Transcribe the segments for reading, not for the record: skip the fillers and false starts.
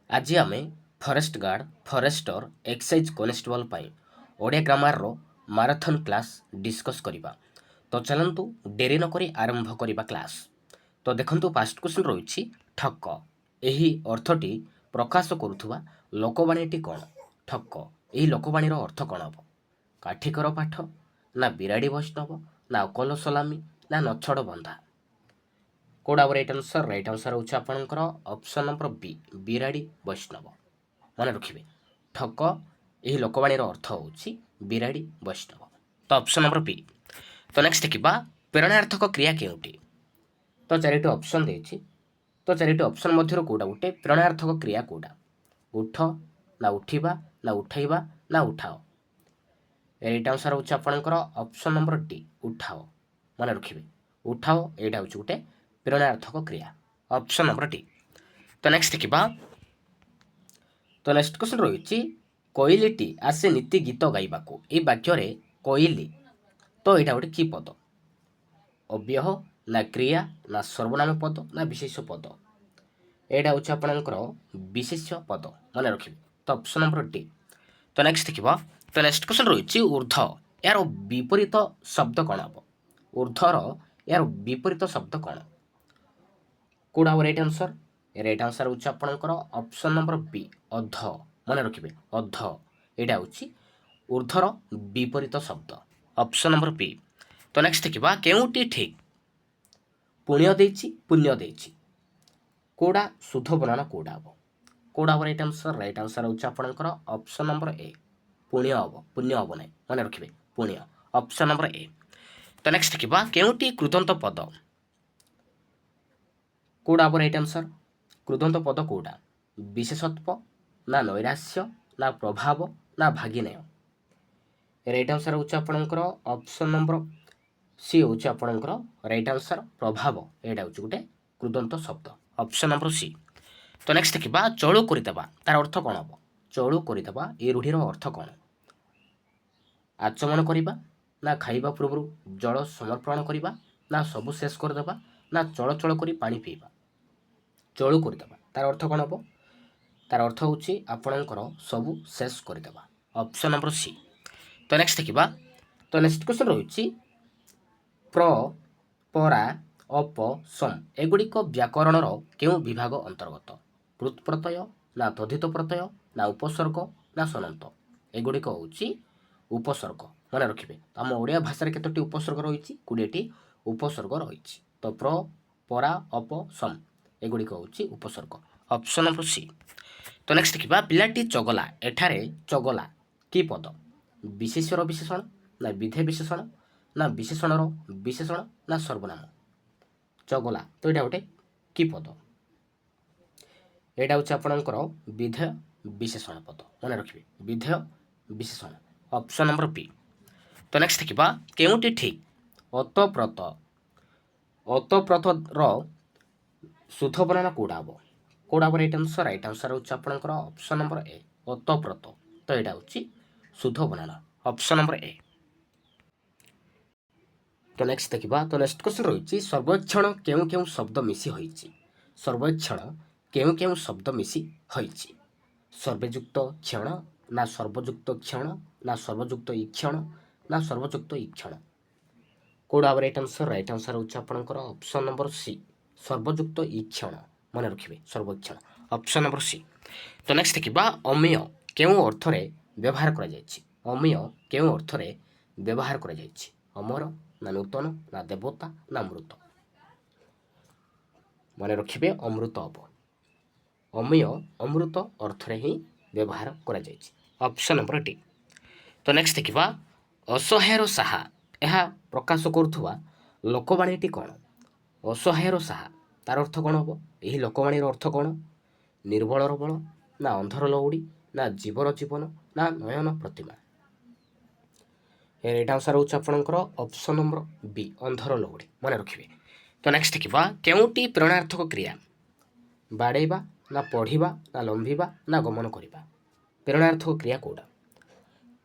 आज आम forest guard forester excise constable Odia grammar marathon class discuss करवा। तो चलतु डेरी नक आरंभ करवा क्लास। तो देखंतु फास्ट क्वेश्चन रही ठक। यही अर्थटी प्रकाश करुवा लोकवाणीटी कौन? ठक यही लोकवाणी अर्थ कौन हम? काठिकर पाठ ना बिराड़ी वैष्णव ना अकल सलामी ना नछड़ बंधा? कोड आवर राइट आंसर होउछ आपनकर ऑप्शन नंबर बी बिराड़ी वैष्णव। मन रखिबे ठक यही लोकवाणी अर्थ होउछि बिराड़ी वैष्णव। तो ऑप्शन नंबर बी। तो नेक्स्ट देखिबा प्रेरणार्थक क्रिया केउटी। तो चारिटी ऑप्शन देछि। तो चारिटी ऑप्शन मध्यरु कोडा उठे प्रेरणार्थक क्रिया कोडा? उठ ना उठिबा ना उठाइबा ना उठाओ? राइट आंसर होउछ आपनकर ऑप्शन नंबर डी उठाओ। मन रखिबे उठाओ एटा होउछ गुटे प्रेरणार्थक क्रिया ऑप्शन नंबर डी। तो नेक्स्ट देखिबा। तो नेक्स्ट क्वेश्चन रही कोइलीटी आसे नीति गीत गाइबाकू ए वाक्य रे कोइली तो एटा गोटे की पद? अव्यय ना क्रिया ना सर्वनाम पद ना विशेष पद? एटा होउछ आपनकर विशेष पद। मन रखिबे तो ऑप्शन नंबर डी। तो नेक्स्ट देखिबा। तो नेक्स्ट क्वेश्चन रही ऊर्ध्व यार विपरीत शब्द कौन हम? ऊर्ध्वर यार विपरीत शब्द कौन? कोड आवर राइट आंसर? राइट आंसर होउछ आपनकर ऑप्शन नंबर बी अध। मन रखिबे अध एटा होउछ ऊर्ध्वर विपरीत शब्द ऑप्शन नंबर बी। तो नेक्स्ट देखिबा केउटी ठीक पुण्य देछि पुण्य देछि कोडा शुद्ध बनाना कोडा हम? कोड आवर राइट आंसर होउछ आपनकर ऑप्शन नंबर ए पुण्य हम पुण्य हम नै। मन रखिबे पुण्य ऑप्शन नंबर ए। तो नेक्स्ट देखिबा केउटी कृदंत पद? कोड आवर राइट आंसर? कृदंत पद कोडा? विशेषत्व ना नैराश्य ना प्रभाव ना भागिनय? राइट आंसर होउछ आपनकर ऑप्शन नंबर सी होउछ आपनकर राइट आंसर प्रभाव एटा होउछ गुटे कृदंत शब्द ऑप्शन नंबर सी। तो नेक्स्ट देखिबा चळु करिदबा तार अर्थ कोन हम? चळु करिदबा ए रूढीर अर्थ कोन? आचमन करिबा ना खाइबा पूर्व जल समर्पण करिबा ना सब शेष करदबा ना चळ चळ करी पानी पीबा? चळु करिदबा तार अर्थ कोन हम? तार अर्थ होउछि आपनकर सब शेष करिदबा ऑप्शन नंबर सी। तो नेक्स्ट देखिबा। तो नेक्स्ट क्वेश्चन रही प्र परा अप सम एगुड़िक व्याकरणर केउ विभाग अंतर्गत? प्रुतप्रत्यय ना तद्धित प्रत्यय ना उपसर्ग ना सनंत? एगुड़िक होउछि उपसर्ग। मन रखिबे आम ओडिया भाषा केतोटी उपसर्ग रही? 20टी उपसर्ग रही। तो प्र परा अप सम एगुड़िक होउछि उपसर्ग ऑप्शन नंबर सी। तो नेक्स्ट देखिबा पिलाटी चगला एठारे चगला की पद? विशेषर विशेषण ना विधे विशेषण ना विशेषणर विशेषण ना सर्वनाम? चगला तो एटा गोटे की पद? एटा होउछि आपनकर विधेय विशेषण पद। मन रखिबे विधेय विशेषण ऑप्शन नंबर बी। तो नेक्स्ट देखिबा केउटी ठीक अतप्रत अतप्रत रो शुद्ध बनाना कोडा हम? कोड आवर राइट आंसर होउछि आपनकर ऑप्शन नंबर ए अतप्रत। तो एटा होउछि शुद्ध बनाना ऑप्शन नंबर ए। तो नेक्स्ट देखिबा। तो नेक्स्ट क्वेश्चन रही सर्वेक्षण केउ केउ शब्द मिसी होइछि? सर्वेक्षण केउ केउ शब्द मिसी होइछि? सर्वयुक्त क्षण ना सर्वयुक्त क्षण ना सर्वयुक्त ईक्षण ना सर्वयुक्त ईक्षण? कोड आवर राइट आंसर होउछि आपनकर ऑप्शन नंबर सी सर्वयुक्त ईक्षण। मन रखिबे सर्वेक्षण ऑप्शन नंबर सी। तो नेक्स्ट देखिबा अमेय केउ अर्थ रे व्यवहार करा जायछि? अमेय केउ अर्थ रे व्यवहार करा जायछि? अमर ना नूतन ना देवता ना मृत? मन रखिबे अमृत हम। अमेय अमृत अर्थ रे ही व्यवहार करा जायछि ऑप्शन नंबर डी। तो नेक्स्ट देखिबा असहायर साहा यह प्रकाश करुवा लोकवाणीटी कौन? असहायर साहा तार अर्थ कौन हम? यही लोकवाणी अर्थ कौन? निर्बलर बल ना अंधर लौड़ी ना जीवर जीवन ना नयन प्रतिमा? एटा आंसर होउछि आपनकर ऑप्शन नंबर बी अंधर लौड़ी। मन रखिबे। तो नेक्स्ट देखिबा केउटी प्रेरणार्थक क्रिया? बाड़ेबा ना पढ़िबा ना लंबिबा ना गमन करिबा? प्रेरणार्थक क्रिया कोडा?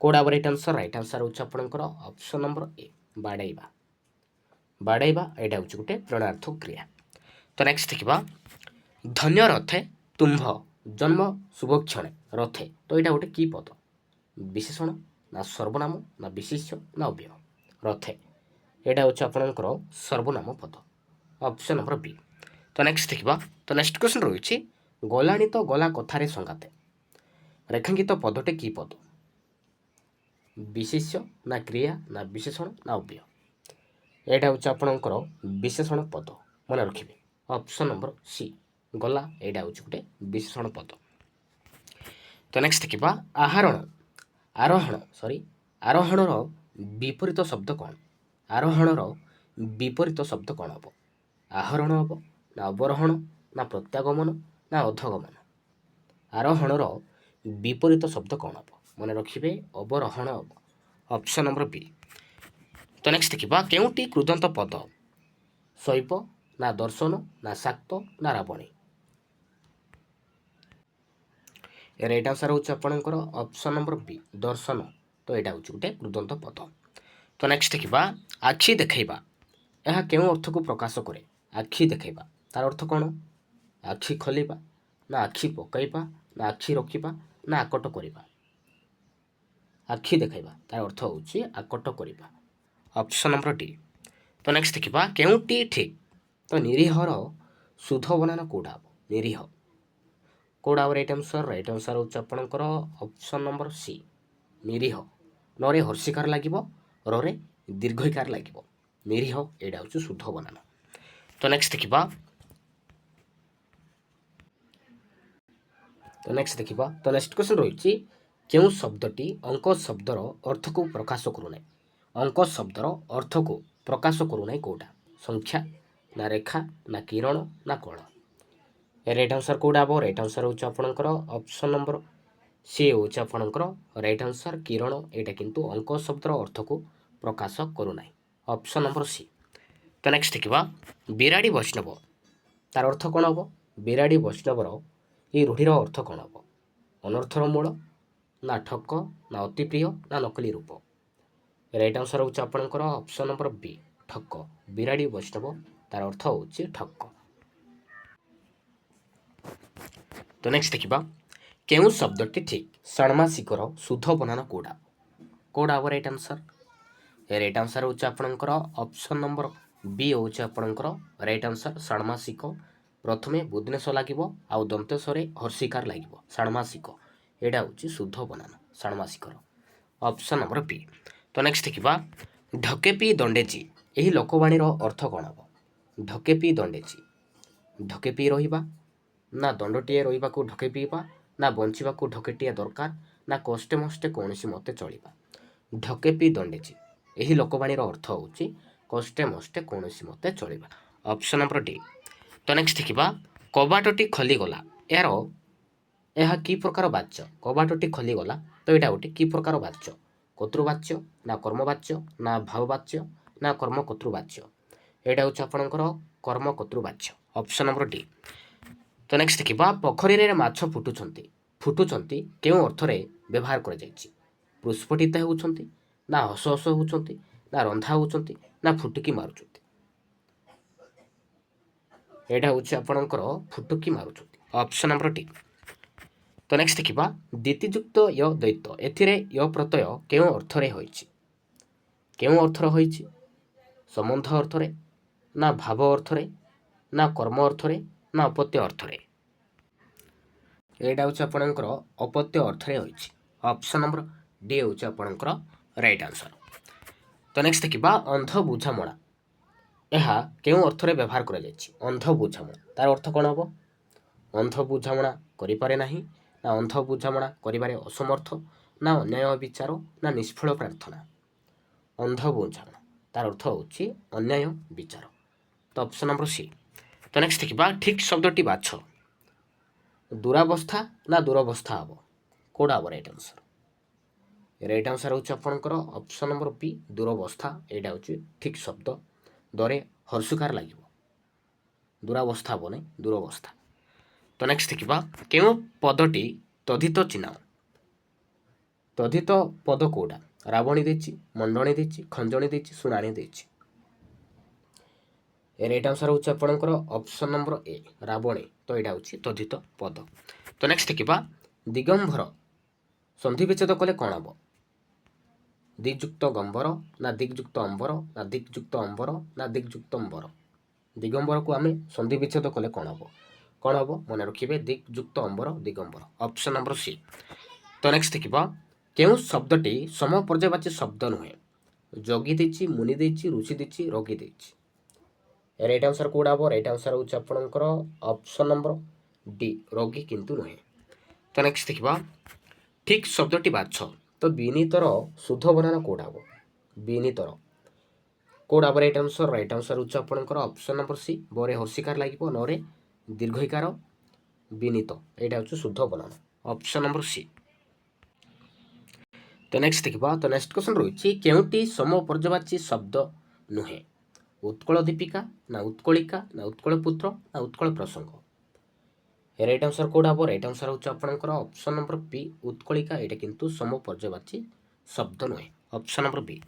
कोड आवर राइट आंसर होउछि आपनकर ऑप्शन नंबर ए बाड़ेबा। बाड़ेबा एटा होउछि गुटे प्रेरणार्थक क्रिया। तो नेक्स्ट देखिबा धन्य रथे तुम्भ जन्म शुभक्षणे रथे तो यहाँ गोटे कि पद विशेषण ना सर्वनाम ना विशेष्य ना अव्यय रथे यहाँ हूँ आपणकर सर्वनाम पद ऑप्शन नंबर बी। तो नेक्स्ट देखा तो नेक्स्ट क्वेश्चन रही गलाणी तो गला कथार संगाते रेखांकित पदटे कि पद विशेष्य ना क्रिया ना विशेषण ना अव्यय यहाँ हूँ आपणकर विशेषण पद मन रखिए ऑप्शन नंबर सी गला यहाँ हूँ गोटे विशेषण पद। तो नेक्स्ट देखा आहरण आरोहण आरोहणर विपरीत शब्द कौन आरोहणर विपरीत शब्द कौन हम आहरण हम ना अवरोहण ना प्रत्यागमन ना अधगमन आरोहणर विपरीत शब्द कौन हम मन रखिए अवरोहण हम ऑप्शन नंबर बी। तो नेक्स्ट देखा केउटी कृदंत पद शैव ना दर्शन ना शाक्त ना रावणी राइट आंसर हूँ आपंकर ऑप्शन नंबर बी दर्शन तो यहाँ हूँ गोटे कृदंत पद। तो नेक्स्ट देखा आखि देखा यह केउं अर्थ को प्रकाश करे आखि देखा तार अर्थ कौन आखि खोलिबा ना आखि पकाइबा ना आखि रखिबा ना आकट करिबा आखि देखा तार अर्थ हूँ आकट करिबा ऑप्शन नंबर डी। तो नेक्स्ट देखा केउंटी ठीक तो निरीहर शुद्ध बनाना कौटा हम निरीह कौटा राइट आंसर हूँ आपंकर ऑप्शन नंबर सी निरीह नरे हर्षिकार लगे रे दीर्घकार लगे निरीह यहाँ हूँ शुद्ध बनाना। तो नेक्स्ट देखा तो नेक्स्ट क्वेश्चन रही क्यों शब्दटी अंक शब्दर अर्थ को प्रकाश करूना अंक शब्दर अर्थ को प्रकाश करूना कौटा संख्या ना रेखा ना किरण ना कण राइट आंसर कौटा हम राइट आंसर हूँ आपंकर ऑप्शन नंबर सी हूँ आपंकर राइट आंसर किरण यहाँ किंतु अंक शब्दर अर्थ को प्रकाश करूना ऑप्शन नंबर सी। तो नेक्स्ट देखा बिराड़ी वैष्णव तार अर्थ कौन हम बिराड़ी वैष्णवर ये रूढ़िर अर्थ कौन हम अनर्थर मूल ना ठक ना अति प्रिय ना नकली रूप राइट आंसर हूँ आपंकर ऑप्शन नंबर बी ठक बिराड़ी वैष्णव तार अर्थ हूँ ठक। तो नेक्स्ट देखा केउं शब्दटी ठीक षाण्मासिकर शुद्ध बनाना कौटा कौटा हम राइट आंसर हूँ आपंकर ऑप्शन नंबर बी हूँ आपंकर राइट आंसर षाण्मासिक प्रथमे बुधनेश लगे आउ दंतेश्वर हर्षिकार लगे षाण्मासिक यहाँ हूँ शुद्ध बनाना षाण्मासिकर ऑप्शन नंबर बी। तो नेक्स्ट देखा ढकेपी दंडेची यही लोकवाणी अर्थ कौन हम ढकेपी दंडेची ढकेपी रहिबा ना दंडटीए रहिबाकू ढके पीवा ना बंचिबाकू ढकेटिया दरकार ना कष्टे मष्टे कौनसी मते चलिबा ढके पी दंडेची यही लोकवाणी अर्थ होची कष्टे मष्टे कौनसी मते चलिबा ऑप्शन नंबर डी। तो नेक्स्ट देखा कबाटटी खोलीगला यार यह कि प्रकार वाच्य कबाटटी खोलीगला तो यहाँ गोटे कि प्रकार वाच्य कर्तृवाच्य ना कर्मवाच्य ना भाववाच्य ना कर्मकर्तृवाच्य यहाँ हूँ आपंकर कर्मकर्तृवाच्य ऑप्शन नंबर डी। तो नेक्स्ट देखा पोखरी रे माछ फुटुंट फुटुंट क्यों अर्थरे व्यवहार कर प्रस्फुटित होती ना हस हस होती ना रंधा होती ना फुटुकी मारुंट यहाँ हूँ आपंकर फुटुकी मारुंट ऑप्शन नंबर डी। तो नेक्स्ट देखा दीतियुक्त य द्वैत एथिरे य प्रत्यय क्यों अर्थरे होइछि क्यों अर्थर होइछि संबंध अर्थरे ना भाव अर्थरे ना कर्म अर्थरे ना अपत्य अर्थरे यहाँ हूँ आपंकर अपत्य अर्थरे होइछि ऑप्शन नंबर डी हूँ आपंकर राइट आंसर। तो नेक्स्ट देखा अंध बुझामणा यह क्यों अर्थरे व्यवहार कर अंध बुझामणा तार अर्थ कौन हम अंध बुझामणा करिपारे नाही ना अंध बुझामणा करिबारे असमर्थ ना अन्याय विचार ना निष्फल प्रार्थना अंध बुझामणा तार अर्थ होची अन्याय विचार तो ऑप्शन नंबर सी। तो नेक्स्ट देखा ठीक शब्दटी बाछ दुरावस्था ना दुरवस्था हम कौटा हम राइट आंसर हूँ आपंकर ऑप्शन नंबर बी दुरवस्था यहाँ हूँ ठीक शब्द दरे हर्षुकार लगे दुरावस्था हम नहीं दुरवस्था। तो नेक्स्ट देखा क्यों पदटी तद्धित चिन्ह तद्धित पद कौटा रावणी देची मंडणी देची खंजणी देची शुणाणी देची राइट आंसर होउछ आपनकर ऑप्शन नंबर ए रावणी। तो एटा होउछ तद्धित पद। तो नेक्स्ट देखिबा दिगंबर संधि विच्छेद कले कोन हबो? दिगयुक्त गंबर ना दिगयुक्त अंबर ना दिगयुक्त अंबर ना दिगयुक्त अंबर। दिगंबर को आमे संधि विच्छेद कले कोन हबो? कोन हबो मन रखिबे दिगयुक्त अंबर दिगंबर ऑप्शन नंबर सी। तो नेक्स्ट देखिबा केउ शब्दटी समपर्यायवाची शब्द नुहे? जोगी देछि, मुनि देछि, ऋषि देछि, रोगी देछि। राइट आंसर कोड हबो? राइट आंसर होउछ आपनकर ऑप्शन नंबर डी रोगी किंतु नुहे। तो नेक्स्ट देखिबा ठीक शब्दटी बाछ। तो विनीतर शुद्ध बनान कोड हबो? विनीतर कोड हबो? राइट आंसर होउछ आपनकर ऑप्शन नंबर सी बरे हर्षिकार लागिबो नरे दीर्घइकार विनीत। एटा होउछ शुद्ध बनान ऑप्शन नंबर सी। तो नेक्स्ट देखिबा तो नेक्स्ट क्वेश्चन रहिछि केउटी समपर्यायवाची शब्द नुहे? उत्कल दीपिका ना उत्कलिका ना उत्कल पुत्र ना उत्कल प्रसंग। राइट आंसर कोड हबो? राइट आंसर होउछ आपनकर ऑप्शन नंबर बी उत्कलिका। एटा किंतु समपर्यायवाची शब्द नुहे ऑप्शन नंबर बी।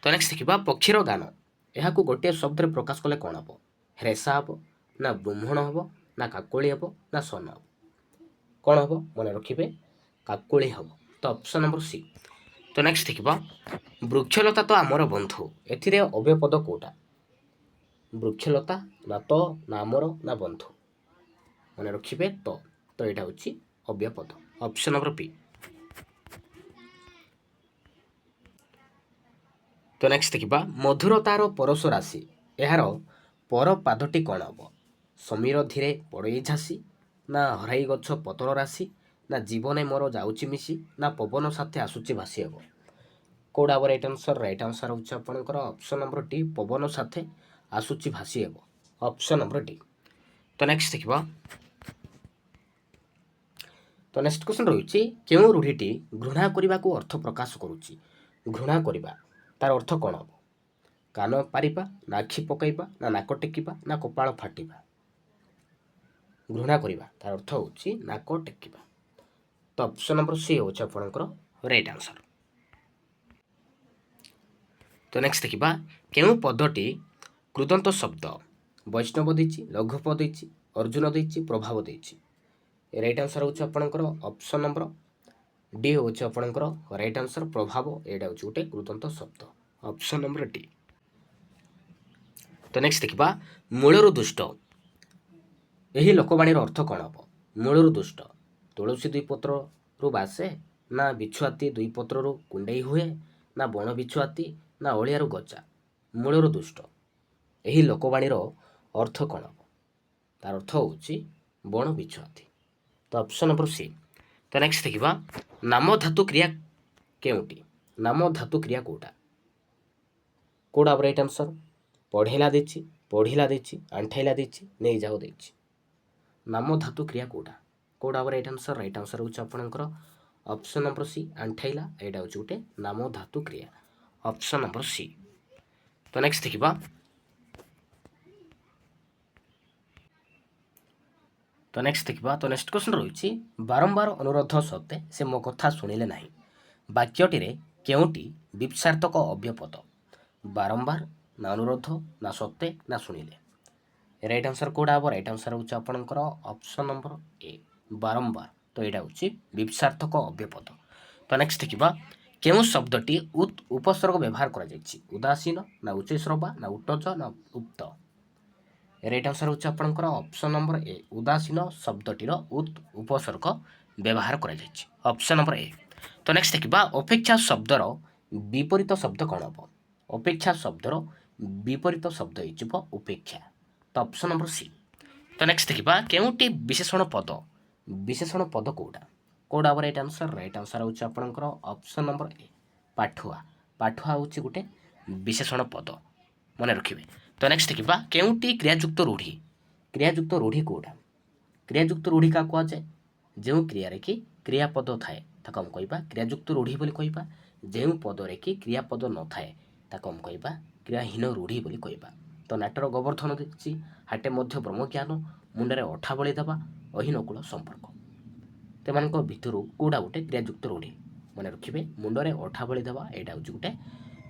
तो नेक्स्ट देखिबा पक्षीर गान एहाकू गोटे शब्द रे प्रकाश कले कोन हबो? रेसा हबो ना ब्रह्मण हबो ना काकोली हबो ना सन हबो। कोन हबो मन रखिबे काकोली हबो। तो ऑप्शन नंबर सी। तो नेक्स्ट देखिबा वृक्षलता तो आमर बंधु एथिरे अव्यय पद कोटा? वृक्षलता ना तो ना आमर ना बंधु मन रखिबे तो एटा होची अव्यय पद ऑप्शन नंबर बी। तो नेक्स्ट देखिबा मधुरतार परश राशि एहार पर पादटी कोन हबो? समीर धीरे पड़ई झासी ना हराई गछ पतर राशि ना जीवने मोर जाउची मिसी ना पवन साथे आसुची भासी हबो। कोड हबो? Right answer? राइट आंसर होउछ आपनकर ऑप्शन नंबर डी पवन साथे आसुची भासी हबो ऑप्शन नंबर डी। तो नेक्स्ट देखिबा तो नेक्स्ट क्वेश्चन रहिछि केउ रूढ़ीटी घृणा करिबा को अर्थ प्रकाश करूछि? घृणा करिबा तार अर्थ कोन हबो? कान पारिबा ना आखि पकाइबा ना नाक टेकिबा ना कपाळ फाटिबा। घृणा करिबा तार अर्थ होउछि नाक टेकिबा। तो ऑप्शन नंबर सी होउछ आपनकर राइट आंसर। तो नेक्स्ट देखिबा केउ पदटी कृदंत शब्द वैष्णव देछि, लघुपद देछि, अर्जुन देछि, प्रभाव देछि। राइट आंसर होउछ आपनकर ऑप्शन नंबर डी होउछ आपनकर राइट आंसर प्रभाव। एटा होउछ गोटे कृदंत शब्द ऑप्शन नंबर डी। तो नेक्स्ट देखिबा मूलरु दुष्ट एही लोकवाणीर अर्थ कोन हबो? मूलरु दुष्ट तुलसी दुई पत्र रु बासे ना बिछुआती दुई पत्र रु कुंडई हुए ना बण बिछुआती ना अलियारु गचा। मूलरु दुष्ट एही लोकवाणीर अर्थ कोन हबो? तार अर्थ होउछि बण बिछुआती। तो ऑप्शन नंबर सी। तो नेक्स्ट देखिबा नाम धातु क्रिया केउटी? नाम धातु क्रिया कोटा? कोड हबो? राइट आंसर पढ़ेला देछि, पढ़िला देछि, आंठाइला देछि, नै जाओ देछि। नाम धातु क्रिया कोटा? कोड हबो? Right answer? राइट आंसर होउछ आपनकर ऑप्शन नंबर सी आंठाइला। एटा होउछ गोटे नाम धातु क्रिया ऑप्शन नंबर सी। तो नेक्स्ट देखिबा तो नेक्स्ट क्वेश्चन रहिछि बारंबार अनुरोध सत्ते से मो कथा सुनिले नाही वाक्यटिरे केउटी विपसार्थक अव्यय पद? बारंबार ना अनुरोध ना सत्ते ना सुनिले। राइट आंसर कोड हबो? राइट आंसर होउछ आपनकर ऑप्शन नंबर ए बारंबार। तो एटा होउछि विपसार्थक अव्यय पद। तो नेक्स्ट देखिबा केउ शब्दटी उपसर्ग व्यवहार करा जायछि? उदासीन ना उच्चैश्रवा ना उट्टज ना उक्त। राइट आंसर होउछ आपनकर ऑप्शन नंबर ए उदासीन शब्दटीर उपसर्ग व्यवहार करा जायछि ऑप्शन नंबर ए। तो नेक्स्ट देखिबा अपेक्षा शब्दर विपरीत शब्द कोन हबो? अपेक्षा शब्दर विपरीत शब्द हिजिबो उपेक्षा। तो ऑप्शन नंबर सी। तो नेक्स्ट देखिबा केउटी विशेषण पद कोडा? कोड हबो? Right answer? राइट आंसर होउछ आपनकर ऑप्शन नंबर ए पाठुआ। पाठुआ होउछि गुटे विशेषण पद मन रखिबे। तो नेक्स्ट देखिबा केउटी क्रियायुक्त रूढ़ी? क्रियायुक्त रूढ़ी कोडा? क्रियायुक्त रूढ़ी का कुआ जाय? जेउ क्रिया रे कि क्रियापद थाए ताको हम कहबा क्रियायुक्त रूढ़ी बोली कहबा। जेउ पद रे कि क्रियापद न थाए ताको हम कहबा क्रियाहीन रूढ़ी बोली कहबा। तो नाटर गोवर्धन देछि हाटे मध्य ब्रह्मज्ञान मुंडरे अठा बळी देबा अहिनकुल संपर्क। तेमानक भितरु कोडा गुटे क्रियायुक्त रूढ़ी मन रखिबे मुंडरे अठा बळी देबा एटा होउछि गुटे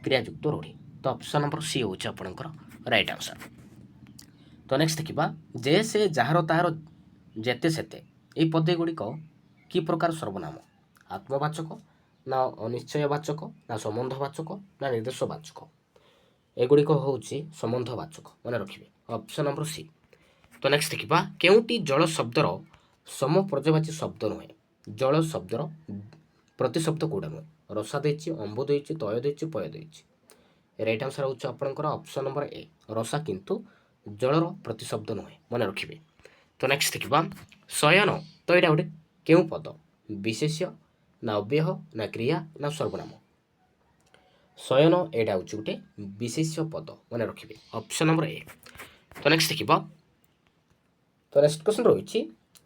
क्रियायुक्त रूढ़ी। तो ऑप्शन नंबर सी होउछि आपनकर राइट आंसर। ତ ନେକ୍ସଟ ଦେଖିବା ଯେ ସେ ଯାହାର ତାହାର ଯେତେ ସେତେ এই ପଦେ ଗୁଡ଼ିକ କି ପ୍ରକାର ସର୍ବନାମ? ଆତ୍ମବାଚକ ନା ଅନିଶ୍ଚୟବାଚକ ନା ସମ୍ବନ୍ଧବାଚକ ନା ନିର୍ଦ୍ଦେଶବାଚକ? ଏଗୁଡ଼ିକ ହେଉଛି ସମ୍ବନ୍ଧବାଚକ, ମନେ ରଖିବେ। Option number C. ତ ନେକ୍ସଟ ଦେଖିବା କେଉଁଟି ଜଳ ଶବ୍ଦର ସମପର୍ଯ୍ୟବାଚୀ ଶବ୍ଦ ନୁହେଁ? ଜଳ ଶବ୍ଦର ପ୍ରତିଶବ୍ଦ କେଉଁଟା ନୁହେଁ? ରସା ଦେଇଛି, ଅମ୍ବୁ ଦେଇଛି, ତୟ ଦେଇଛି, ପୟ ଦେଇଛି। ରାଇଟ୍ ଆନ୍ସର ହେଉଛି ଆପଣଙ୍କର ଅପସନ୍ ନମ୍ବର ଏ, ରସା କିନ୍ତୁ ଜଳର ପ୍ରତିଶବ୍ଦ ନୁହେଁ, ମନେ ରଖିବେ। ତ ନେକ୍ସଟ ଦେଖିବା ଶୟନ, ତ ଏଇଟା ଗୋଟେ କେଉଁ ପଦ? ବିଶେଷ୍ୟ ନା ଅବ୍ୟୟ ନା କ୍ରିୟା ନା ସର୍ବନାମ? ଶୟନ ଏଇଟା ହେଉଛି ଗୋଟେ ବିଶେଷ୍ୟ ପଦ, ମନେ ରଖିବେ। Option number A. ତ ନେକ୍ସଟ ଦେଖିବା ତ ନେକ୍ସଟ କ୍ୱେଶ୍ଚନ୍ ରହିଛି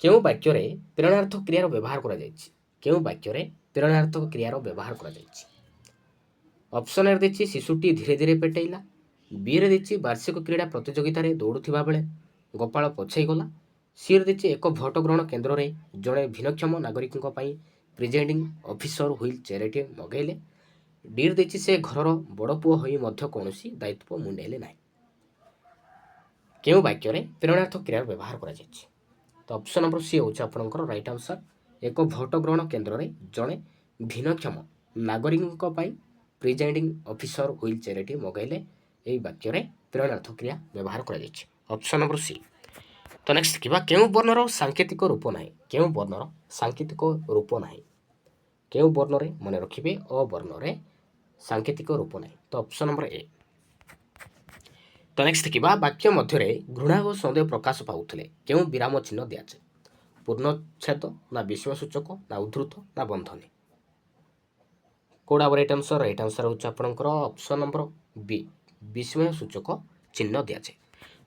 କେଉଁ ବାକ୍ୟରେ ପ୍ରେରଣାର୍ଥକ କ୍ରିୟାର ବ୍ୟବହାର କରାଯାଇଛି? କେଉଁ ବାକ୍ୟରେ ପ୍ରେରଣାର୍ଥକ କ୍ରିୟାର ବ୍ୟବହାର କରାଯାଇଛି? ଅପସନ୍ ଏରେ ଦେଇଛି ଶିଶୁଟି ଧୀରେ ଧୀରେ ପେଟେଇଲା, ବିରେ ଦେଇଛି ବାର୍ଷିକ କ୍ରୀଡ଼ା ପ୍ରତିଯୋଗିତାରେ ଦୌଡ଼ୁଥିବା ବେଳେ ଗୋପାଳ ପଛେଇ ଗଲା, ସିରେ ଦେଇଛି ଏକ ଭୋଟ ଗ୍ରହଣ କେନ୍ଦ୍ରରେ ଜଣେ ଭିନ୍ନକ୍ଷମ ନାଗରିକଙ୍କ ପାଇଁ ପ୍ରିଜାଇଡିଂ ଅଫିସର ହୁଇଲ୍ ଚେୟାରଟିଏ ମଗାଇଲେ, ଡିରେ ଦେଇଛି ସେ ଘରର ବଡ଼ ପୁଅ ହୋଇ ମଧ୍ୟ କୌଣସି ଦାୟିତ୍ୱ ମୁଣ୍ଡାଇଲେ ନାହିଁ। କେଉଁ ବାକ୍ୟରେ ପ୍ରେରଣାର୍ଥକ କ୍ରିୟାର ବ୍ୟବହାର କରାଯାଇଛି? ତ ଅପସନ୍ ନମ୍ବର ସି ହେଉଛି ଆପଣଙ୍କର ରାଇଟ୍ ଆନ୍ସର। ଏକ ଭୋଟ ଗ୍ରହଣ କେନ୍ଦ୍ରରେ ଜଣେ ଭିନ୍ନକ୍ଷମ ନାଗରିକଙ୍କ ପାଇଁ ପ୍ରିଜାଇଡିଂ ଅଫିସର ହୁଇଲ୍ ଚେୟାରଟିଏ ମଗାଇଲେ, ଏହି ବାକ୍ୟରେ ପ୍ରେରଣାର୍ଥକ କ୍ରିୟା ବ୍ୟବହାର କରାଯାଇଛି। Option number C. ତ ନେକ୍ସଟ ଦେଖିବା କେଉଁ ବର୍ଣ୍ଣର ସାଙ୍କେତିକ ରୂପ ନାହିଁ? କେଉଁ ବର୍ଣ୍ଣର ସାଙ୍କେତିକ ରୂପ ନାହିଁ? କେଉଁ ବର୍ଣ୍ଣରେ? ମନେ ରଖିବେ ଅ ବର୍ଣ୍ଣରେ ସାଙ୍କେତିକ ରୂପ ନାହିଁ। ତ ଅପସନ୍ ନମ୍ବର ଏ। ତ ନେକ୍ସଟ ଦେଖିବା ବାକ୍ୟ ମଧ୍ୟରେ ଘୃଣା ଓ ସନ୍ଦେହ ପ୍ରକାଶ ପାଉଥିଲେ କେଉଁ ବିରାମ ଚିହ୍ନ ଦିଆଯାଏ? ପୂର୍ଣ୍ଣଚ୍ଛେଦ ନା ବିସ୍ମୟସୂଚକ ନା ଉଦ୍ଧୃତ ନା ବନ୍ଧନୀ? କେଉଁଟା ରାଇଟ୍ ଆନ୍ସର? ରାଇଟ୍ ଆନ୍ସର ହେଉଛି ଆପଣଙ୍କର ଅପସନ୍ ନମ୍ବର ବି, ବିସ୍ମୟସୂଚକ ଚିହ୍ନ ଦିଆଯାଏ।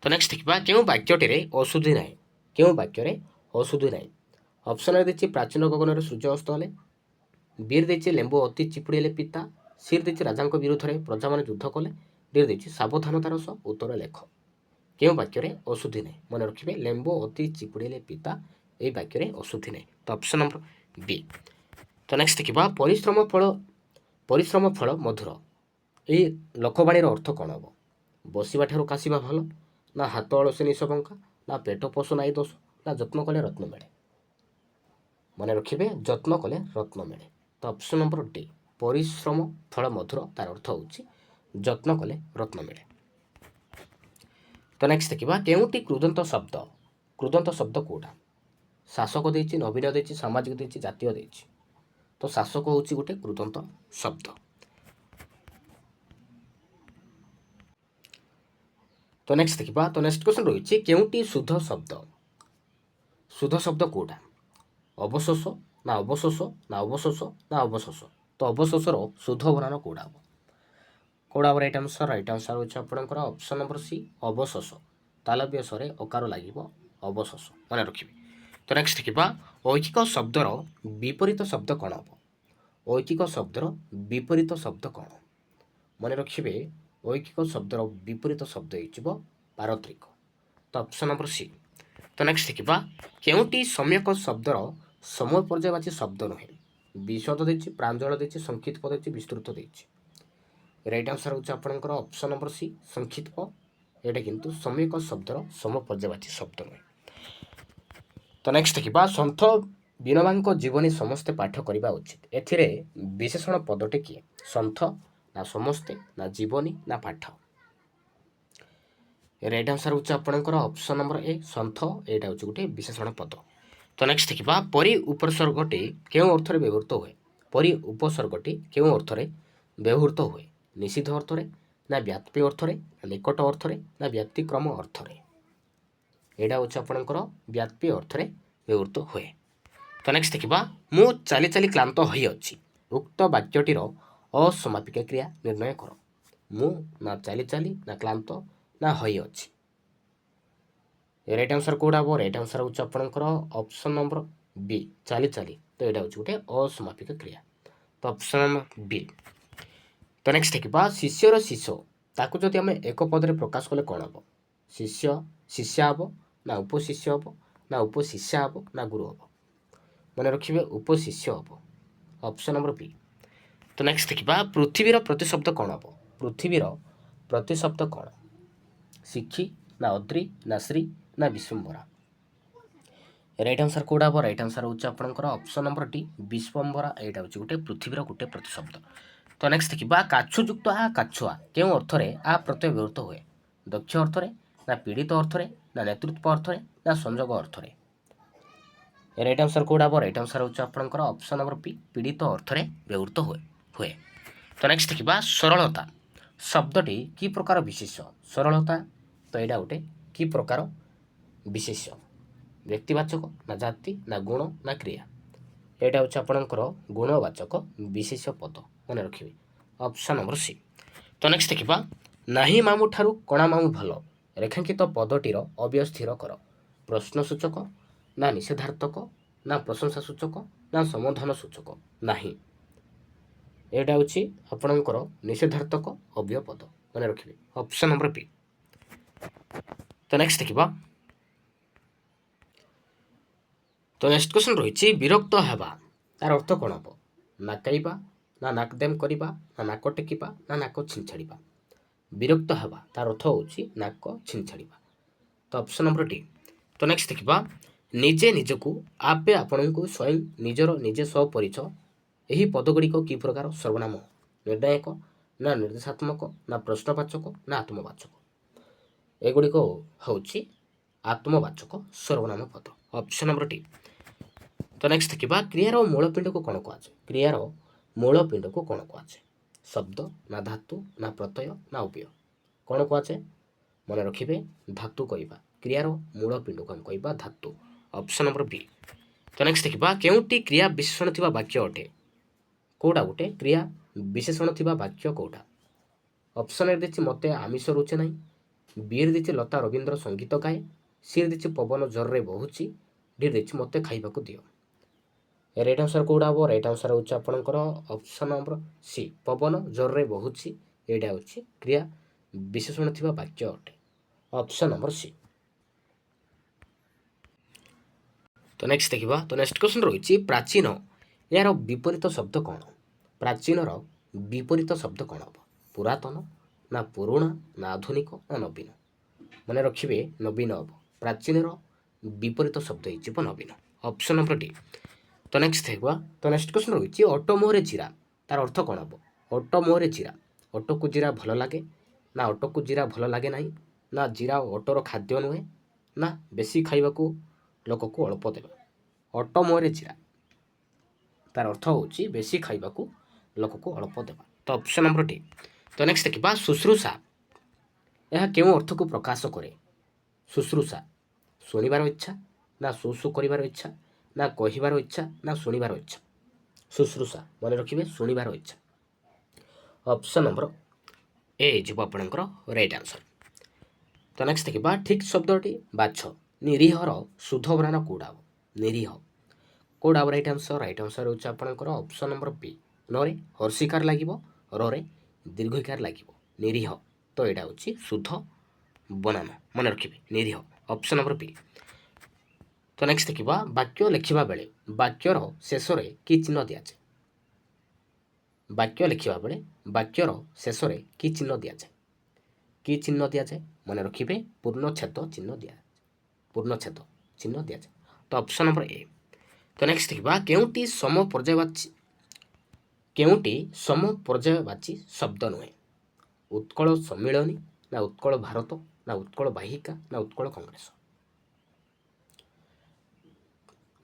ତ ନେକ୍ସଟ ଦେଖିବା କେଉଁ ବାକ୍ୟଟିରେ ଅଶୁଦ୍ଧି ନାହିଁ? କେଉଁ ବାକ୍ୟରେ ଅଶୁଦ୍ଧି ନାହିଁ? ଅପସନ୍ରେ ଦେଇଛି ପ୍ରାଚୀନ ଗଗନରେ ସୂର୍ଯ୍ୟ ଅସ୍ତ ହେଲେ, ବିରେ ଦେଇଛି ଲେମ୍ବୁ ଅତି ଚିପୁଡ଼ିଲେ ପିତା, ସିରେ ଦେଇଛି ରାଜାଙ୍କ ବିରୁଦ୍ଧରେ ପ୍ରଜାମାନେ ଯୁଦ୍ଧ କଲେ, ଡିରେ ଦେଇଛି ସାବଧାନତାର ସହ ଉତ୍ତର ଲେଖ। କେଉଁ ବାକ୍ୟରେ ଅଶୁଦ୍ଧି ନାହିଁ? ମନେ ରଖିବେ ଲେମ୍ବୁ ଅତି ଚିପୁଡ଼ିଲେ ପିତା, ଏହି ବାକ୍ୟରେ ଅଶୁଦ୍ଧି ନାହିଁ। ତ ଅପସନ୍ ନମ୍ବର ବି। ତ ନେକ୍ସଟ ଦେଖିବା ପରିଶ୍ରମ ଫଳ ମଧୁର, ଏହି ଲୋକବାଣୀର ଅର୍ଥ କ'ଣ ହେବ? ବସିବା ଠାରୁ କାଶିବା ଭଲ, ନା ହାତ ଅଳସୀ ନିଶ ବଙ୍କା, ନା ପେଟ ପୋଷ ନାଇଁ ଦୋଷ, ନା ଯତ୍ନ କଲେ ରତ୍ନ ମିଳେ? ମନେ ରଖିବେ ଯତ୍ନ କଲେ ରତ୍ନ ମିଳେ। ତ ଅପସନ୍ ନମ୍ବର ଡି, ପରିଶ୍ରମ ଫଳ ମଧୁର, ତାର ଅର୍ଥ ହେଉଛି ଯତ୍ନ କଲେ ରତ୍ନ ମିଳେ। ତ ନେକ୍ସଟ ଦେଖିବା କେଉଁଟି କୃଦନ୍ତ ଶବ୍ଦ? କୃଦନ୍ତ ଶବ୍ଦ କେଉଁଟା? ଶାସକ ଦେଇଛି, ନବୀନ ଦେଇଛି, ସାମାଜିକ ଦେଇଛି, ଜାତୀୟ ଦେଇଛି। ତ ଶାସକ ହେଉଛି ଗୋଟେ କୃଦନ୍ତ ଶବ୍ଦ। ତ ନେକ୍ସଟ ଦେଖିବା ତ ନେକ୍ସଟ କ୍ୱେଶ୍ଚନ୍ ରହିଛି କେଉଁଟି ଶୁଦ୍ଧ ଶବ୍ଦ? ଶୁଦ୍ଧ ଶବ୍ଦ କେଉଁଟା? ଅବଶୋଷ ନା ଅବଶୋଷ ନା ଅବଶୋଷ ନା ଅବଶୋଷ? ତ ଅବଶୋଷର ଶୁଦ୍ଧ ବନାନ କେଉଁଟା ହେବ? କେଉଁଟା ରାଇଟ୍ ଆନ୍ସର? ରାଇଟ୍ ଆନ୍ସର ହେଉଛି ଆପଣଙ୍କର ଅପସନ୍ ନମ୍ବର ସି, ଅବଶୋଷ। ତାଲବ୍ୟସରେ ଅକାର ଲାଗିବ ଅବଶୋଷ, ମନେ ରଖିବେ। ତ ନେକ୍ସଟ ଦେଖିବା ଐକିକ ଶବ୍ଦର ବିପରୀତ ଶବ୍ଦ କ'ଣ ହେବ? ଐକିକ ଶବ୍ଦର ବିପରୀତ ଶବ୍ଦ କ'ଣ? ମନେ ରଖିବେ ଐକିକ ଶବ୍ଦର ବିପରୀତ ଶବ୍ଦ ହେଇଯିବ ପାରତ୍ରିକ। ତ ଅପସନ୍ ନମ୍ବର ସି। ତ ନେକ୍ସଟ ଦେଖିବା କେଉଁଟି ସମ୍ୟକ ଶବ୍ଦର ସମୟ ପର୍ଯ୍ୟାୟବାଚୀ ଶବ୍ଦ ନୁହେଁ? ବିଶଦ ଦେଇଛି, ପ୍ରାଞ୍ଜଳ ଦେଇଛି, ସଂକ୍ଷିପ୍ତ ଦେଇଛି, ବିସ୍ତୃତ ଦେଇଛି। ରାଇଟ୍ ଆନ୍ସର ହେଉଛି ଆପଣଙ୍କର ଅପସନ୍ ନମ୍ବର ସି, ସଂକ୍ଷିପ୍ତ। ଏଇଟା କିନ୍ତୁ ସମ୍ୟକ ଶବ୍ଦର ସମୟ ପର୍ଯ୍ୟାୟବାଚୀ ଶବ୍ଦ ନୁହେଁ। ତ ନେକ୍ସଟ ଦେଖିବା ସନ୍ଥ ବିନୋବାଙ୍କ ଜୀବନୀ ସମସ୍ତେ ପାଠ କରିବା ଉଚିତ, ଏଥିରେ ବିଶେଷଣ ପଦଟି କିଏ? ସନ୍ଥ ନା ସମସ୍ତେ ନା ଜୀବନୀ ନା ପାଠ? ରାଇଟ୍ ଆନ୍ସର ହେଉଛି ଆପଣଙ୍କର ଅପସନ୍ ନମ୍ବର ଏ, ସନ୍ଥ। ଏଇଟା ହେଉଛି ଗୋଟେ ବିଶେଷଣ ପଦ। ତ ନେକ୍ସଟ ଦେଖିବା ପରି ଉପସର୍ଗଟି କେଉଁ ଅର୍ଥରେ ବ୍ୟବହୃତ ହୁଏ? ପରି ଉପସର୍ଗଟି କେଉଁ ଅର୍ଥରେ ବ୍ୟବହୃତ ହୁଏ? ନିଷିଦ୍ଧ ଅର୍ଥରେ ନା ବ୍ୟାପ୍ତି ଅର୍ଥରେ ନା ନିକଟ ଅର୍ଥରେ ନା ବ୍ୟତିକ୍ରମ ଅର୍ଥରେ? ଏଇଟା ହେଉଛି ଆପଣଙ୍କର ବ୍ୟାପ୍ତି ଅର୍ଥରେ ବ୍ୟବହୃତ ହୁଏ। ତ ନେକ୍ସଟ ଦେଖିବା ମୁଁ ଚାଲି ଚାଲି କ୍ଳାନ୍ତ ହୋଇଅଛି, ଉକ୍ତ ବାକ୍ୟଟିର ଅସମାପିକା କ୍ରିୟା ନିର୍ଣ୍ଣୟ କର। ମୁଁ ନା ଚାଲି ଚାଲି ନା କ୍ଳାନ୍ତ ନା ହୋଇଅଛି? ରାଇଟ୍ ଆନ୍ସର କେଉଁଟା ହେବ? ରାଇଟ୍ ଆନ୍ସର ହେଉଛି ଆପଣଙ୍କର ଅପସନ୍ ନମ୍ବର ବି, ଚାଲି ଚାଲି। ତ ଏଇଟା ହେଉଛି ଗୋଟେ ଅସମାପିକ କ୍ରିୟା। ତ ଅପସନ୍ ନମ୍ବର ବି। ତ ନେକ୍ସଟ ଦେଖିବା ଶିଷ୍ୟର ଶିଷ୍ୟ, ତାକୁ ଯଦି ଆମେ ଏକ ପଦରେ ପ୍ରକାଶ କଲେ କ'ଣ ହେବ? ଶିଷ୍ୟ ଶିଷ୍ୟା ହେବ ନା ଉପଶିଷ୍ୟ ହେବ ନା ଉପଶିଷ୍ୟା ହେବ ନା ଗୁରୁ ହେବ? ମନେ ରଖିବେ ଉପଶିଷ୍ୟ ହେବ। ଅପସନ୍ ନମ୍ବର ବି। ତ ନେକ୍ସଟ ଦେଖିବା ପୃଥିବୀର ପ୍ରତିଶବ୍ଦ କ'ଣ ହେବ? ପୃଥିବୀର ପ୍ରତିଶବ୍ଦ କ'ଣ? ଶିଖି, ନା ଅଦ୍ରି ନା ଶ୍ରୀ ନା ବିଶ୍ୱମ୍ବରା। ରାଇଟ୍ ଆନ୍ସର୍ କୋଉଟା ହେବ? ରାଇଟ୍ ଆନ୍ସର୍ ହେଉଛି ଆପଣଙ୍କର ଅପସନ୍ ନମ୍ବର ଡି ବିଶ୍ୱମ୍ବରା। ଏଇଟା ହେଉଛି ଗୋଟେ ପୃଥିବୀର ଗୋଟେ ପ୍ରତିଶବ୍ଦ। ତ ନେକ୍ସଟ ଦେଖିବା କାଛୁଯୁକ୍ତ କାଛୁଆ କେଉଁ ଅର୍ଥରେ ପ୍ରତ୍ୟୟ ବ୍ୟବହୃତ ହୁଏ? ଦକ୍ଷ ଅର୍ଥରେ ନା ପୀଡ଼ିତ ଅର୍ଥରେ ନା ନେତୃତ୍ୱ ଅର୍ଥରେ ନା ସଂଯୋଗ ଅର୍ଥରେ? ରାଇଟ୍ ଆନ୍ସର୍ କୋଉଟା ହେବ? ରାଇଟ୍ ଆନ୍ସର୍ ହେଉଛି ଆପଣଙ୍କର ଅପସନ୍ ନମ୍ବର ପି ପୀଡ଼ିତ ଅର୍ଥରେ ବ୍ୟବହୃତ ହୁଏ। ତ ନେକ୍ସଟ ଦେଖିବା ସରଳତା ଶବ୍ଦଟି କି ପ୍ରକାର ବିଶେଷ? ସରଳତା ତ ଏଇଟା ଗୋଟେ କି ପ୍ରକାର ବିଶେଷ? ବ୍ୟକ୍ତିବାଚକ ନା ଜାତି ନା ଗୁଣ ନା କ୍ରିୟା? ଏଇଟା ହେଉଛି ଆପଣଙ୍କର ଗୁଣବାଚକ ବିଶେଷ ପଦ, ମନେ ରଖିବେ ଅପସନ୍ ନମ୍ବର ସି। ତ ନେକ୍ସଟ ଦେଖିବା ନାହିଁ ମାମୁଁ ଠାରୁ କଣା ମାମୁଁ ଭଲ ରେଖାଙ୍କିତ ପଦଟିର ଅବ୍ୟୟ ସ୍ଥିର କର। ପ୍ରଶ୍ନସୂଚକ ନା ନିଷେଧାର୍ଥକ ନା ପ୍ରଶଂସା ସୂଚକ ନା ସମାଧାନ ସୂଚକ? ନାହିଁ, ଏଇଟା ହେଉଛି ଆପଣଙ୍କର ନିଷେଧାର୍ଥକ ଅବ୍ୟୟ ପଦ, ମନେ ରଖିବେ ଅପସନ୍ ନମ୍ବର ପି। ତ ନେକ୍ସଟ ଦେଖିବା ତ ନେକ୍ସଟ କ୍ୱେଶ୍ଚନ୍ ରହିଛି ବିରକ୍ତ ହେବା ତାର ଅର୍ଥ କ'ଣ ହେବ? ନାକାଇବା ନା ନାକଦେମ କରିବା ନା ନାକ ଟେକିବା ନା ନାକ ଛିଞ୍ଛାଡ଼ିବା? ବିରକ୍ତ ହେବା ତାର ଅର୍ଥ ହେଉଛି ନାକ ଛିଞ୍ଛାଡ଼ିବା। ତ ଅପସନ୍ ନମ୍ବର ଡି। ତ ନେକ୍ସଟ ଦେଖିବା ନିଜେ ନିଜକୁ ଆପେ ଆପଣଙ୍କୁ ସ୍ୱୟଂ ନିଜର ନିଜେ ସହ ପରିଚୟ ଏହି ପଦଗୁଡ଼ିକ କି ପ୍ରକାର ସର୍ବନାମ? ନିର୍ଣ୍ଣାୟକ ନା ନିର୍ଦ୍ଦେଶାତ୍ମକ ନା ପ୍ରଶ୍ନବାଚକ ନା ଆତ୍ମବାଚକ? ଏଗୁଡ଼ିକ ହେଉଛି ଆତ୍ମବାଚକ ସର୍ବନାମ ପଦ, ଅପସନ୍ ନମ୍ବର ଡି। ତ ନେକ୍ସଟ ଦେଖିବା କ୍ରିୟାର ମୂଳ ପିଣ୍ଡକୁ କ'ଣ କୁହାଯାଏ? କ୍ରିୟାର ମୂଳ ପିଣ୍ଡକୁ କ'ଣ କୁହାଯାଏ? ଶବ୍ଦ ନା ଧାତୁ ନା ପ୍ରତ୍ୟୟ ନା ଅବ୍ୟୟ? କ'ଣ କୁହାଯାଏ? ମନେ ରଖିବେ ଧାତୁ କହିବା। କ୍ରିୟାର ମୂଳ ପିଣ୍ଡକୁ ଆମେ କହିବା ଧାତୁ, ଅପସନ୍ ନମ୍ବର ବି। ତ ନେକ୍ସଟ ଦେଖିବା କେଉଁଟି କ୍ରିୟା ବିଶେଷଣ ଥିବା ବାକ୍ୟ ଅଟେ? କେଉଁଟା ଗୋଟେ କ୍ରିୟା ବିଶେଷଣ ଥିବା ବାକ୍ୟ କେଉଁଟା? ଅପସନ୍ ଏ ଦେଇଛି ମୋତେ ଆମିଷ ରୁଚେ ନାହିଁ, ବିରେ ଦେଇଛି ଲତା ରବୀନ୍ଦ୍ର ସଙ୍ଗୀତ ଗାଏ, ସିରେ ଦେଇଛି ପବନ ଜୋରରେ ବହୁଛି, ଡି ଦେଇଛି ମୋତେ ଖାଇବାକୁ ଦିଅ। ରାଇଟ୍ ଆନ୍ସର୍ କେଉଁଟା ହେବ? ରାଇଟ୍ ଆନ୍ସର୍ ହେଉଛି ଆପଣଙ୍କର ଅପସନ୍ ନମ୍ବର ସି ପବନ ଜୋରରେ ବହୁଛି। ଏଇଟା ହେଉଛି କ୍ରିୟା ବିଶେଷଣ ଥିବା ବାକ୍ୟ ଅଟେ, ଅପସନ୍ ନମ୍ବର ସି। ତ ନେକ୍ସଟ ଦେଖିବା ତ ନେକ୍ସଟ କ୍ୱେଶ୍ଚନ୍ ରହିଛି ପ୍ରାଚୀନ ଏହାର ବିପରୀତ ଶବ୍ଦ କ'ଣ? ପ୍ରାଚୀନର ବିପରୀତ ଶବ୍ଦ କ'ଣ ହେବ? ପୁରାତନ ନା ପୁରୁଣା ନା ଆଧୁନିକ ନା ନବୀନ? ମନେ ରଖିବେ ନବୀନ ହେବ। ପ୍ରାଚୀନର ବିପରୀତ ଶବ୍ଦ ହେଇଯିବ ନବୀନ, ଅପସନ୍ ନମ୍ବର ଡି। ତ ନେକ୍ସଟ ଦେଖିବା ତ ନେକ୍ସଟ କ୍ୱେଶ୍ଚନ୍ ରହିଛି ଅଟ ମୁହଁରେ ଜିରା ତାର ଅର୍ଥ କ'ଣ ହେବ? ଅଟ ମୁହଁରେ ଜିରା ଅଟକୁ ଜିରା ଭଲ ଲାଗେ ନା ଅଟକୁ ଜିରା ଭଲ ଲାଗେ ନାହିଁ ନା ଜିରା ଅଟର ଖାଦ୍ୟ ନୁହେଁ ନା ବେଶୀ ଖାଇବାକୁ ଲୋକକୁ ଅଳ୍ପ ଦେବା? ଅଟ ମୁହଁରେ ଜିରା ତାର ଅର୍ଥ ହେଉଛି ବେଶୀ ଖାଇବାକୁ ଲୋକକୁ ଅଳ୍ପ ଦେବା, ତ ଅପସନ୍ ନମ୍ବର ଡି। ତ ନେକ୍ସଟ ଦେଖିବା ଶୁଶ୍ରୂଷା ଏହା କେଉଁ ଅର୍ଥକୁ ପ୍ରକାଶ କରେ? ଶୁଶ୍ରୂଷା ଶୁଣିବାର ଇଚ୍ଛା ନା ଶୁଶୁ କରିବାର ଇଚ୍ଛା ନା କହିବାର ଇଚ୍ଛା ନା ଶୁଣିବାର ଇଚ୍ଛା? ଶୁଶ୍ରୂଷା ମନେ ରଖିବେ ଶୁଣିବାର ଇଚ୍ଛା, ଅପସନ୍ ନମ୍ବର ଏ ଯିବ ଆପଣଙ୍କର ରାଇଟ୍ ଆନ୍ସର୍। ତ ନେକ୍ସଟ ଦେଖିବା ଠିକ୍ ଶବ୍ଦଟି ବାଛ ନିରୀହର ଶୁଦ୍ଧ ବନାନ କେଉଁଟା ହେବ? ନିରୀହ କେଉଁଟା ହେବ? Right answer. ରାଇଟ୍ ଆନ୍ସର୍ ହେଉଛି ଆପଣଙ୍କର ଅପସନ୍ ନମ୍ବର ବି ନରେ ହର୍ଷିକାର ଲାଗିବ ରରେ ଦୀର୍ଘିକାର ଲାଗିବ ନିରୀହ, ତ ଏଇଟା ହେଉଛି ଶୁଦ୍ଧ ବନାନ, ମନେ ରଖିବେ ନିରୀହ, ଅପସନ୍ ନମ୍ବର ବି। ତ ନେକ୍ସଟ ଦେଖିବା ବାକ୍ୟ ଲେଖିବା ବେଳେ ବାକ୍ୟର ଶେଷରେ କି ଚିହ୍ନ ଦିଆଯାଏ? ବାକ୍ୟ ଲେଖିବା ବେଳେ ବାକ୍ୟର ଶେଷରେ କି ଚିହ୍ନ ଦିଆଯାଏ? କି ଚିହ୍ନ ଦିଆଯାଏ? ମନେ ରଖିବେ ପୂର୍ଣ୍ଣଚ୍ଛେଦ ଚିହ୍ନ ଦିଆଯାଏ, ପୂର୍ଣ୍ଣଚ୍ଛେଦ ଚିହ୍ନ ଦିଆଯାଏ, ତ ଅପସନ୍ ନମ୍ବର ଏ। ତ ନେକ୍ସଟ ଦେଖିବା କେଉଁଟି ସମପର୍ଯ୍ୟାୟବାଚୀ ଶବ୍ଦ ନୁହେଁ? ଉତ୍କଳ ସମ୍ମିଳନୀ ନା ଉତ୍କଳ ଭାରତ ନା ଉତ୍କଳ ବାହିକା ନା ଉତ୍କଳ କଂଗ୍ରେସ?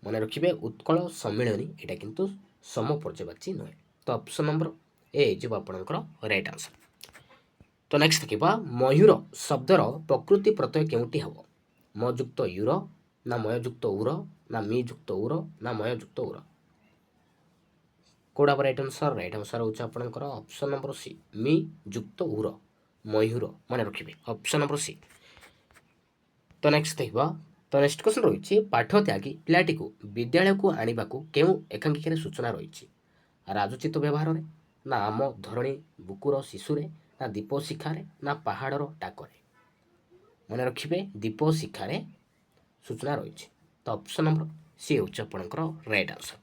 ମନେ ରଖିବେ ଉତ୍କଳ ସମ୍ମିଳନୀ ଏଇଟା କିନ୍ତୁ ସମପର୍ଯ୍ୟାୟବାଚୀ ନୁହେଁ, ତ ଅପସନ୍ ନମ୍ବର ଏ ଯିବ ଆପଣଙ୍କର ରାଇଟ୍ ଆନ୍ସର୍। ତ ନେକ୍ସଟ ଦେଖିବା ମୟୂର ଶବ୍ଦର ପ୍ରକୃତି ପ୍ରତ୍ୟୟ କେଉଁଟି ହେବ? ମ ଯୁକ୍ତ ୟୁର ନା ମୟ ଯୁକ୍ତ ଉର ନା ମି ଯୁକ୍ତ ଉର ନା ମୟ ଯୁକ୍ତ ଉର? କେଉଁଟା ରାଇଟ୍ ଆନ୍ସର୍? ରାଇଟ୍ ଆନ୍ସର୍ ହେଉଛି ଆପଣଙ୍କର ଅପସନ୍ ନମ୍ବର ସି ମି ଯୁକ୍ତ ଉର ମୟୂର, ମନେ ରଖିବେ ଅପସନ୍ ନମ୍ବର ସି। ତ ନେକ୍ସଟ ଦେଖିବା ତ ନେକ୍ସଟ କ୍ୱେଶ୍ଚନ୍ ରହିଛି ପାଠ ତ୍ୟାଗୀ ପିଲାଟିକୁ ବିଦ୍ୟାଳୟକୁ ଆଣିବାକୁ କେଉଁ ଏକାଙ୍କିକାରେ ସୂଚନା ରହିଛି? ରାଜୋଚିତ ବ୍ୟବହାରରେ ନା ଆମ ଧରଣୀ ବୁକୁର ଶିଶୁରେ ନା ଦୀପ ଶିଖାରେ ନା ପାହାଡ଼ର ଡାକରେ? ମନେ ରଖିବେ ଦୀପ ଶିଖାରେ ସୂଚନା ରହିଛି, ତ ଅପସନ୍ ନମ୍ବର ସି ହେଉଛି ଆପଣଙ୍କର ରାଇଟ୍ ଆନ୍ସର୍।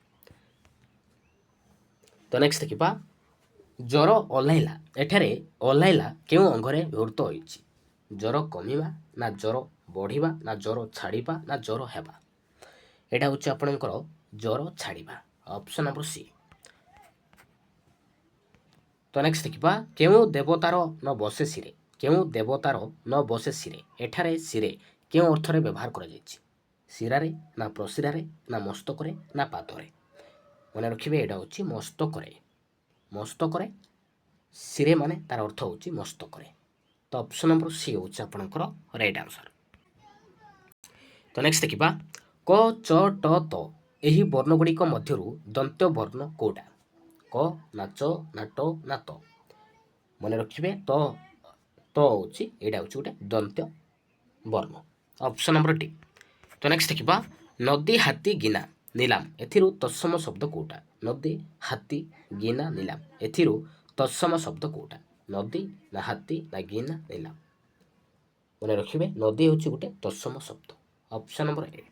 ତ ନେକ୍ସଟ ଦେଖିବା ଜ୍ୱର ଓହ୍ଲାଇଲା ଏଠାରେ ଓହ୍ଲାଇଲା କେଉଁ ଅଙ୍ଗରେ ବ୍ୟବହୃତ ହୋଇଛି? ଜ୍ୱର କମିବା ନା ଜ୍ୱର ବଢ଼ିବା ନା ଜ୍ୱର ଛାଡ଼ିବା ନା ଜ୍ୱର ହେବା? ଏଇଟା ହେଉଛି ଆପଣଙ୍କର ଜ୍ୱର ଛାଡ଼ିବା, ଅପସନ୍ ନମ୍ବର ସି। ତ ନେକ୍ସଟ ଦେଖିବା, କେଉଁ ଦେବତାର ନ ବସେ ଶିରେ? କେଉଁ ଦେବତାର ନ ବସେ ଶିରେ? ଏଠାରେ ଶିରେ କେଉଁ ଅର୍ଥରେ ବ୍ୟବହାର କରାଯାଇଛି? ଶିରାରେ ନା ପ୍ରଶିରାରେ ନା ମସ୍ତକରେ ନା ପାଦରେ? ମନେ ରଖିବେ, ଏଇଟା ହେଉଛି ମସ୍ତକରେ। ମସ୍ତକରେ, ଶିରେ ମାନେ ତାର ଅର୍ଥ ହେଉଛି ମସ୍ତକରେ। ତ ଅପସନ୍ ନମ୍ବର ସି ହେଉଛି ଆପଣଙ୍କର ରାଇଟ୍ ଆନ୍ସର। ତ ନେକ୍ସଟ ଦେଖିବା, କ ଚ ଟ ତ ଏହି ବର୍ଣ୍ଣଗୁଡ଼ିକ ମଧ୍ୟରୁ ଦନ୍ତ୍ୟ ବର୍ଣ୍ଣ କେଉଁଟା? କ ନା ଚ ନା ଟ ନା ତ? ମନେ ରଖିବେ, ତ ହେଉଛି ଏଇଟା ହେଉଛି ଗୋଟେ ଦନ୍ତ୍ୟ ବର୍ଣ୍ଣ, ଅପସନ୍ ନମ୍ବର ଡି। ତ ନେକ୍ସଟ ଦେଖିବା, ନଦୀ ହାତୀ ଗିନା ନିଲାମ ଏଥିରୁ ତତ୍ସମ ଶବ୍ଦ କେଉଁଟା? ନଦୀ ହାତୀ ଗିନା ନିଲାମ ଏଥିରୁ ତତ୍ସମ ଶବ୍ଦ କେଉଁଟା? ନଦୀ ନା ହାତୀ ନା ଗିନା ନିଲାମ? ମନେ ରଖିବେ, ନଦୀ ହେଉଛି ଗୋଟେ ତତ୍ସମ ଶବ୍ଦ, ଅପସନ୍ ନମ୍ବର ଏ।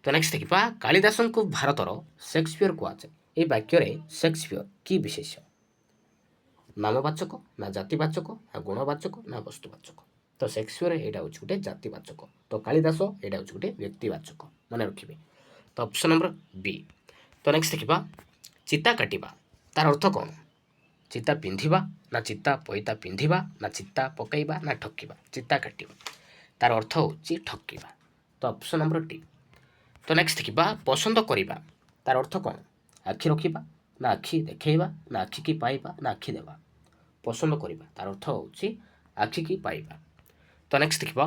ତ ନେକ୍ସଟ ଦେଖିବା, କାଳିଦାସଙ୍କୁ ଭାରତର ସେକ୍ସପିୟର କୁହାଯାଏ। ଏହି ବାକ୍ୟରେ ସେକ୍ସପିୟର କି ବିଶେଷ୍ୟ? ନାମବାଚକ ନା ଜାତିବାଚକ ନା ଗୁଣବାଚକ ନା ବସ୍ତୁବାଚକ? ତ ସେକ୍ସପିୟର ଏଇଟା ହେଉଛି ଗୋଟେ ଜାତିବାଚକ, ତ କାଳିଦାସ ଏଇଟା ହେଉଛି ଗୋଟେ ବ୍ୟକ୍ତିବାଚକ, ମନେ ରଖିବେ। ତ ଅପସନ୍ ନମ୍ବର ବି। ତ ନେକ୍ସଟ ଦେଖିବା, ଚିତା କାଟିବା ତାର ଅର୍ଥ କ'ଣ? ଚିତା ପିନ୍ଧିବା ନା ଚିତା ପଇତା ପିନ୍ଧିବା ନା ଚିତା ପକାଇବା ନା ଠକିବା? ଚିତା କାଟିବା, ତାର ଅର୍ଥ ହେଉଛି ଠକିବା, ତ ଅପସନ୍ ନମ୍ବର ଡି। ତ ନେକ୍ସଟ ଦେଖିବା, ପସନ୍ଦ କରିବା ତାର ଅର୍ଥ କ'ଣ? ଆଖି ରଖିବା ନା ଆଖି ଦେଖେଇବା ନା ଆଖିକି ପାଇବା ନା ଆଖି ଦେବା? ପସନ୍ଦ କରିବା, ତାର ଅର୍ଥ ହେଉଛି ଆଖିକି ପାଇବା। ତ ନେକ୍ସଟ ଦେଖିବା,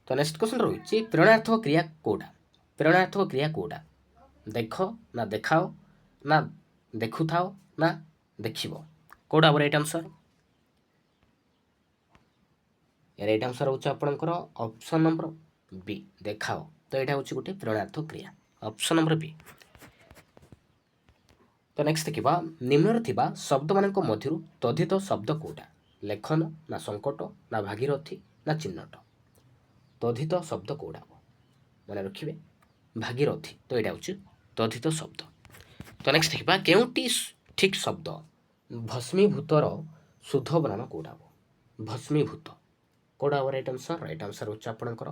ତ ନେକ୍ସଟ କ୍ୱେଶ୍ଚନ ରହିଛି, ପ୍ରେରଣାର୍ଥକ କ୍ରିୟା କେଉଁଟା? ପ୍ରେରଣାର୍ଥକ କ୍ରିୟା କେଉଁଟା? ଦେଖ ନା ଦେଖାଅ ନା ଦେଖୁଥାଅ ନା ଦେଖିବ? କେଉଁଟା ହେବ ରାଇଟ୍ ଆନ୍ସର? ରାଇଟ୍ ଆନ୍ସର ହେଉଛି ଆପଣଙ୍କର ଅପସନ୍ ନମ୍ବର ବି, ଦେଖାଅ। ତ ଏଇଟା ହେଉଛି ଗୋଟେ ପ୍ରେରଣାର୍ଥକ କ୍ରିୟା, ଅପସନ୍ ନମ୍ବର ବି। ତ ନେକ୍ସଟ ଦେଖିବା, ନିମ୍ନରେ ଥିବା ଶବ୍ଦମାନଙ୍କ ମଧ୍ୟରୁ ତଦ୍ଧିତ ଶବ୍ଦ କେଉଁଟା? ଲେଖନ ନା ସଙ୍କଟ ନା ଭାଗୀରଥୀ ନା ଚିହ୍ନଟ? ତଦ୍ଧିତ ଶବ୍ଦ କେଉଁଟା ହେବ? ମନେ ରଖିବେ, ଭାଗୀରଥୀ, ତ ଏଇଟା ହେଉଛି ତଦ୍ଧିତ ଶବ୍ଦ। ତ ନେକ୍ସଟ ଦେଖିବା, କେଉଁଟି ଠିକ୍ ଶବ୍ଦ? ଭସ୍ମୀଭୂତର ଶୁଦ୍ଧ ବନାନ କେଉଁଟା ହେବ? ଭସ୍ମୀଭୂତ, କେଉଁଟା ହେବ ରାଇଟ୍ ଆନ୍ସର? ରାଇଟ୍ ଆନ୍ସର ହେଉଛି ଆପଣଙ୍କର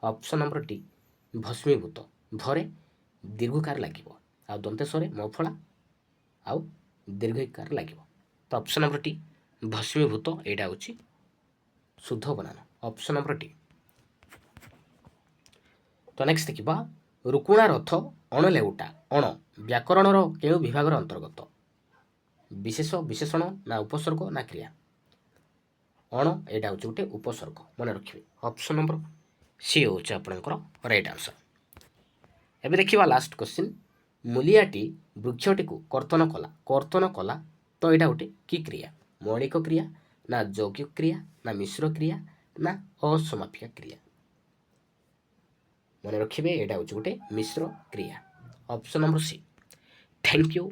ଅପସନ୍ ନମ୍ବର ଡି, ଭସ୍ମୀଭୂତ। ଭରେ ଦୀର୍ଘକାର ଲାଗିବ, ଆଉ ଦନ୍ତେଶ୍ୱରେ ମଫଳା ଆଉ ଦୀର୍ଘକାର ଲାଗିବ, ତ ଅପସନ୍ ନମ୍ବର ଡି ଭସ୍ମୀଭୂତ ଏଇଟା ହେଉଛି ଶୁଦ୍ଧ ବନାନ, ଅପସନ୍ ନମ୍ବର ଡି। ତ ନେକ୍ସଟ ଦେଖିବା, ରୁକୁଣା ରଥ ଅଣଲେଉଟା ଅଣ ବ୍ୟାକରଣର କେଉଁ ବିଭାଗର ଅନ୍ତର୍ଗତ? ବିଶେଷ ବିଶେଷଣ ନା ଉପସର୍ଗ ନା କ୍ରିୟା? ଅଣ ଏଇଟା ହେଉଛି ଗୋଟେ ଉପସର୍ଗ, ମନେ ରଖିବେ, ଅପସନ୍ ନମ୍ବର ସି ହେଉଛି ଆପଣଙ୍କର ରାଇଟ୍ ଆନ୍ସର। ଏବେ ଦେଖିବା ଲାଷ୍ଟ କ୍ୱେଶ୍ଚିନ୍, ମୂଲିଆଟି ବୃକ୍ଷଟିକୁ କର୍ତ୍ତନ କଲା। କର୍ତ୍ତନ କଲା, ତ ଏଇଟା ଗୋଟେ କି କ୍ରିୟା? ମୌଳିକ କ୍ରିୟା ନା ଯୌଗିକ କ୍ରିୟା ନା ମିଶ୍ର କ୍ରିୟା ନା ଅସମାପିକା କ୍ରିୟା? ମନେ ରଖିବେ, ଏଇଟା ହେଉଛି ଗୋଟେ ମିଶ୍ର କ୍ରିୟା, option number C. Thank you.